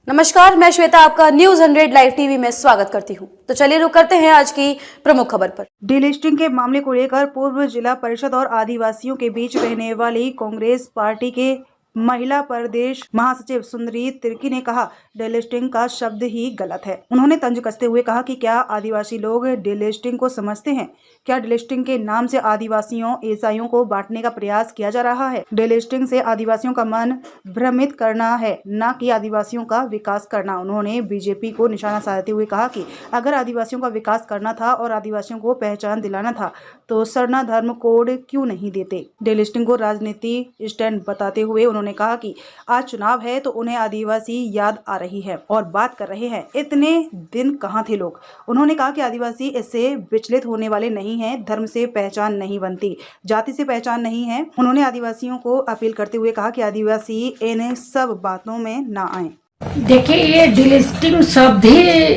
नमस्कार, मैं श्वेता आपका न्यूज 100 लाइव टीवी में स्वागत करती हूं। तो चलिए रुक करते हैं आज की प्रमुख खबर पर। डीलिस्टिंग के मामले को लेकर पूर्व जिला परिषद और आदिवासियों के बीच रहने वाली कांग्रेस पार्टी के महिला प्रदेश महासचिव सुंदरी तिर्की ने कहा, डीलिस्टिंग का शब्द ही गलत है। उन्होंने तंज कसते हुए कहा कि क्या आदिवासी लोग डीलिस्टिंग को समझते हैं? क्या डीलिस्टिंग के नाम से आदिवासियों ईसाइयों को बांटने का प्रयास किया जा रहा है? डीलिस्टिंग से आदिवासियों का मन भ्रमित करना है, न कि आदिवासियों का विकास करना। उन्होंने बीजेपी को निशाना साधते हुए कहा कि अगर आदिवासियों का विकास करना था और आदिवासियों को पहचान दिलाना था तो सरना धर्म कोड क्यों नहीं देते? डीलिस्टिंग को राजनीति स्टैंड बताते हुए उन्होंने कहा कि आज चुनाव है तो उन्हें आदिवासी याद आ रही है और बात कर रहे हैं, इतने दिन कहाँ थे लोग। उन्होंने कहा कि आदिवासी इससे विचलित होने वाले नहीं हैं, धर्म से पहचान नहीं बनती, जाति से पहचान नहीं है। उन्होंने आदिवासियों को अपील करते हुए कहा कि आदिवासी इन सब बातों में ना आए। देखिए, ये डीलिस्टिंग शब्द ही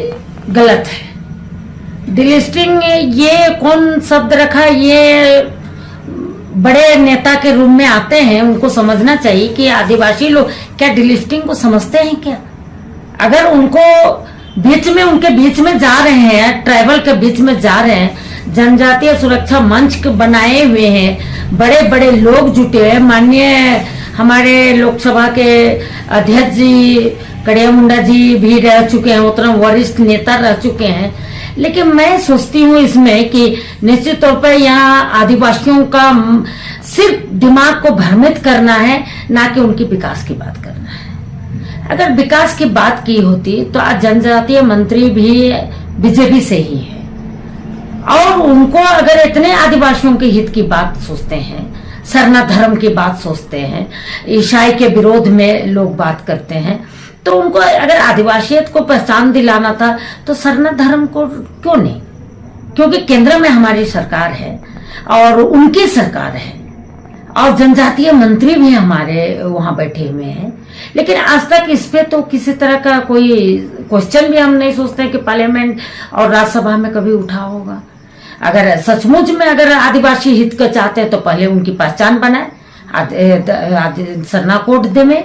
गलत है। डीलिस्टिंग ये कौन शब्द रखा? ये बड़े नेता के रूप में आते हैं, उनको समझना चाहिए कि आदिवासी लोग क्या डीलिस्टिंग को समझते हैं क्या? अगर उनको उनके बीच में जा रहे हैं, ट्राइबल के बीच में जा रहे हैं, जनजातीय सुरक्षा मंच बनाए हुए हैं, बड़े बड़े लोग जुटे हैं, माननीय हमारे लोकसभा के अध्यक्ष जी कड़िया मुंडा जी भी रह चुके हैं, उतना वरिष्ठ नेता रह चुके हैं। लेकिन मैं सोचती हूँ इसमें कि निश्चित तौर पर यहाँ आदिवासियों का सिर्फ दिमाग को भ्रमित करना है, ना कि उनकी विकास की बात करना है। अगर विकास की बात की होती तो आज जनजातीय मंत्री भी बीजेपी से ही है, और उनको अगर इतने आदिवासियों के हित की बात सोचते हैं, सरना धर्म की बात सोचते हैं, ईसाई के विरोध में लोग बात करते हैं, तो उनको अगर आदिवासियत को पहचान दिलाना था तो सरना धर्म को क्यों नहीं? क्योंकि केंद्र में हमारी सरकार है और उनकी सरकार है, और जनजातीय मंत्री भी हमारे वहां बैठे हुए हैं। लेकिन आज तक इस पे तो किसी तरह का कोई क्वेश्चन भी हम नहीं सोचते कि पार्लियामेंट और राज्यसभा में कभी उठा होगा। अगर सचमुच में अगर आदिवासी हित को चाहते हैं तो पहले उनकी पहचान बनाए, सरना कोड दे में।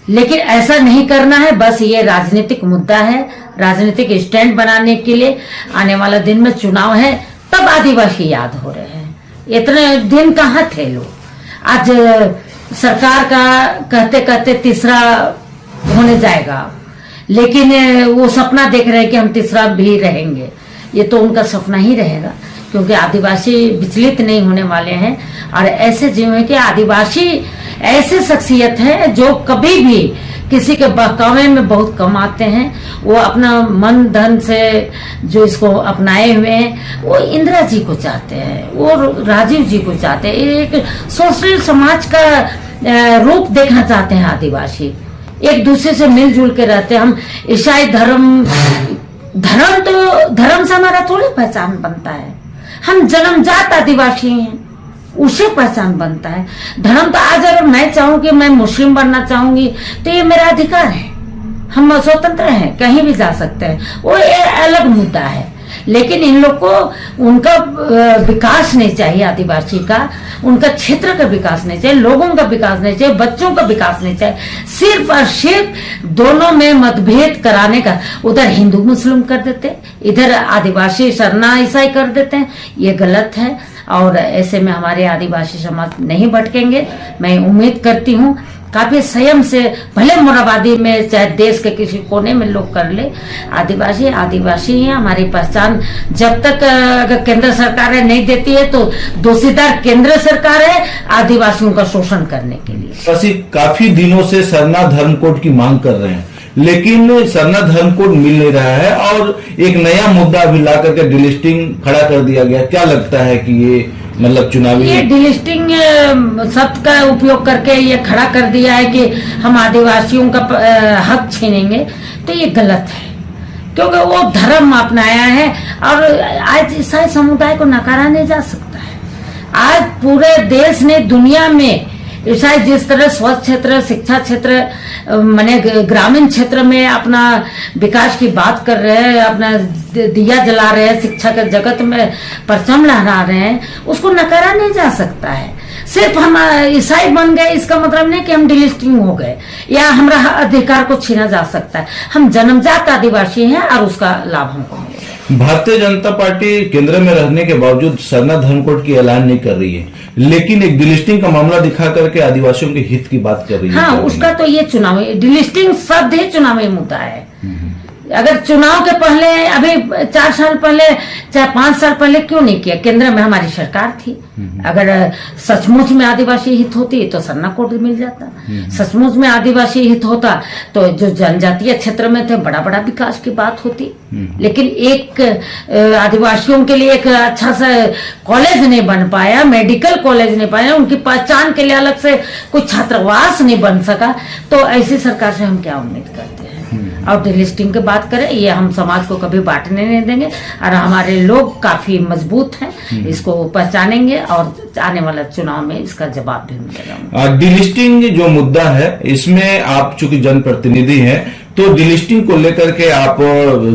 लेकिन ऐसा नहीं करना है, बस ये राजनीतिक मुद्दा है, राजनीतिक स्टैंड बनाने के लिए। आने वाला दिन में चुनाव है, तब आदिवासी याद हो रहे हैं। इतने दिन कहाँ थे लोग? आज सरकार का कहते कहते तीसरा होने जाएगा, लेकिन वो सपना देख रहे हैं कि हम तीसरा भी रहेंगे। ये तो उनका सपना ही रहेगा, क्योंकि आदिवासी विचलित नहीं होने वाले हैं। और ऐसे जीव है कि आदिवासी ऐसे शख्सियत है जो कभी भी किसी के बहकावे में बहुत कम आते हैं। वो अपना मन धन से जो इसको अपनाए हुए हैं, वो इंदिरा जी को चाहते हैं, वो राजीव जी को चाहते हैं। एक सोशल समाज का रूप देखना चाहते हैं आदिवासी, एक दूसरे से मिलजुल के रहते हैं। हम ईसाई धर्म तो धर्म से हमारा थोड़ी पहचान बनता है। हम जन्मजात आदिवासी हैं, उसे पहचान बनता है। धर्म तो आज अगर मैं चाहूं कि मैं मुस्लिम बनना चाहूंगी तो ये मेरा अधिकार है, हम स्वतंत्र हैं, कहीं भी जा सकते हैं, वो एक अलग मुद्दा है। लेकिन इन लोग को उनका विकास नहीं चाहिए, आदिवासी का उनका क्षेत्र का विकास नहीं चाहिए, लोगों का विकास नहीं चाहिए, बच्चों का विकास नहीं चाहिए। सिर्फ और सिर्फ दोनों में मतभेद कराने का, उधर हिंदू मुस्लिम कर देते, इधर आदिवासी सरना ईसाई कर देते हैं। ये गलत है, और ऐसे में हमारे आदिवासी समाज नहीं भटकेंगे। मैं उम्मीद करती हूँ काफी संयम से, भले मोराबादी में चाहे देश के किसी कोने में लोग कर ले, आदिवासी आदिवासी ही हमारी पहचान। जब तक अगर केंद्र सरकार नहीं देती है तो दोषीदार केंद्र सरकार है आदिवासियों का शोषण करने के लिए। काफी दिनों से सरना धर्म कोड की मांग कर रहे हैं, लेकिन सरना धर्म कोड मिल नहीं रहा है, और एक नया मुद्दा अभी ला करके डीलिस्टिंग खड़ा कर दिया गया। क्या लगता है कि ये मतलब चुनावी ये डीलिस्टिंग शब्द का उपयोग करके ये खड़ा कर दिया है कि हम आदिवासियों का हक छीनेंगे, तो ये गलत है। क्योंकि वो धर्म अपनाया है, और आज ईसाई समुदाय को नकारा नहीं जा सकता है। आज पूरे देश ने, दुनिया में ईसाई जिस तरह स्वास्थ्य क्षेत्र, शिक्षा क्षेत्र, माने ग्रामीण क्षेत्र में अपना विकास की बात कर रहे हैं, अपना दिया जला रहे हैं, शिक्षा के जगत में परचम लहरा रहे हैं, उसको नकारा नहीं जा सकता है। सिर्फ हम ईसाई बन गए इसका मतलब नहीं कि हम डिलिस्टिंग हो गए या हमारा अधिकार को छीना जा सकता है। हम जन्मजात आदिवासी हैं और उसका लाभ हमको मिलेगा। भारतीय जनता पार्टी केंद्र में रहने के बावजूद सरना धर्म कोड की ऐलान नहीं कर रही है, लेकिन एक डिलिस्टिंग का मामला दिखा करके आदिवासियों के हित की बात कर रही है। हाँ, उसका तो ये चुनावी डिलिस्टिंग शब्द ही चुनावी मुद्दा है। अगर चुनाव के पहले अभी 4 साल पहले चाहे 5 साल पहले क्यों नहीं किया? केंद्र में हमारी सरकार थी। अगर सचमुच में आदिवासी हित होती तो सरना कोड मिल जाता। सचमुच में आदिवासी हित होता तो जो जनजातीय क्षेत्र में थे बड़ा बड़ा विकास की बात होती। लेकिन एक आदिवासियों के लिए एक अच्छा सा कॉलेज नहीं बन पाया, मेडिकल कॉलेज नहीं पाया, उनकी पहचान के लिए अलग से कोई छात्रावास नहीं बन सका, तो ऐसी सरकार से हम क्या उम्मीद करते हैं? और डिलिस्टिंग की बात करें, ये हम समाज को कभी बांटने नहीं देंगे और हमारे लोग काफी मजबूत हैं, इसको पहचानेंगे और आने वाला चुनाव में इसका जवाब भी मिलेगा। डिलिस्टिंग जो मुद्दा है, इसमें आप चूंकि जनप्रतिनिधि हैं, तो डिलिस्टिंग को लेकर के आप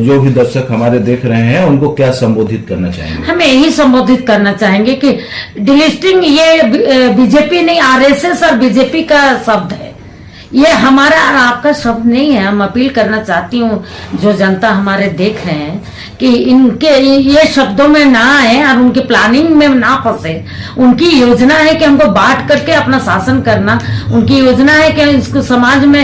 जो भी दर्शक हमारे देख रहे हैं उनको क्या संबोधित करना चाहेंगे? हमें यही संबोधित करना चाहेंगे कि डिलिस्टिंग ये बीजेपी नहीं, आरएसएस और बीजेपी का शब्द है, ये हमारा और आपका शब्द नहीं है। हम अपील करना चाहती हूँ जो जनता हमारे देख रहे हैं कि इनके ये शब्दों में ना आए और उनकी प्लानिंग में ना फंसे। उनकी योजना है कि हमको बांट करके अपना शासन करना, उनकी योजना है कि इसको समाज में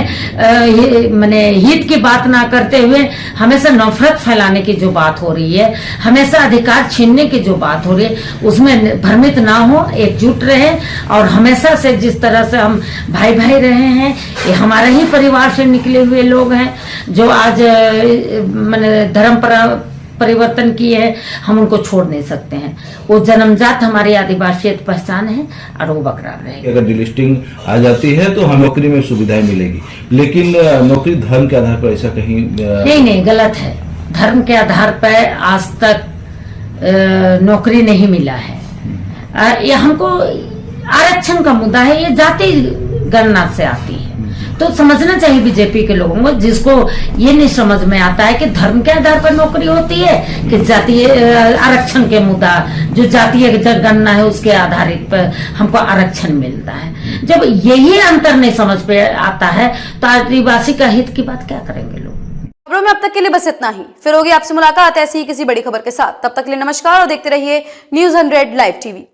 माने हित की बात ना करते हुए हमेशा नफरत फैलाने की जो बात हो रही है, हमेशा अधिकार छीनने की जो बात हो रही है, उसमें भ्रमित ना हो, एकजुट रहे। और हमेशा से जिस तरह से हम भाई भाई रहे हैं, ये हमारे ही परिवार से निकले हुए लोग हैं जो आज माने धर्म परिवर्तन किए है, हम उनको छोड़ नहीं सकते हैं। वो जन्मजात हमारी आदिवासी पहचान है और वो बरकरार रहेगी। अगर डिलिस्टिंग आ जाती है तो हमें नौकरी में सुविधाएं मिलेगी, लेकिन नौकरी धर्म के आधार पर ऐसा कहीं नहीं, गलत है। धर्म के आधार पर आज तक नौकरी नहीं मिला है। ये हमको आरक्षण का मुद्दा है, ये जाति गणना से आती है, तो समझना चाहिए बीजेपी के लोगों को, जिसको ये नहीं समझ में आता है कि धर्म के आधार पर नौकरी होती है कि जातीय आरक्षण के मुद्दा, जो जातीय गणना है उसके आधारित पर हमको आरक्षण मिलता है। जब यही अंतर नहीं समझ पे आता है तो आदिवासी का हित की बात क्या करेंगे लोग? खबरों में अब तक के लिए बस इतना ही। फिर होगी आपसे मुलाकात ऐसी ही किसी बड़ी खबर के साथ। तब तक के लिए नमस्कार और देखते रहिए News 100 लाइव टीवी।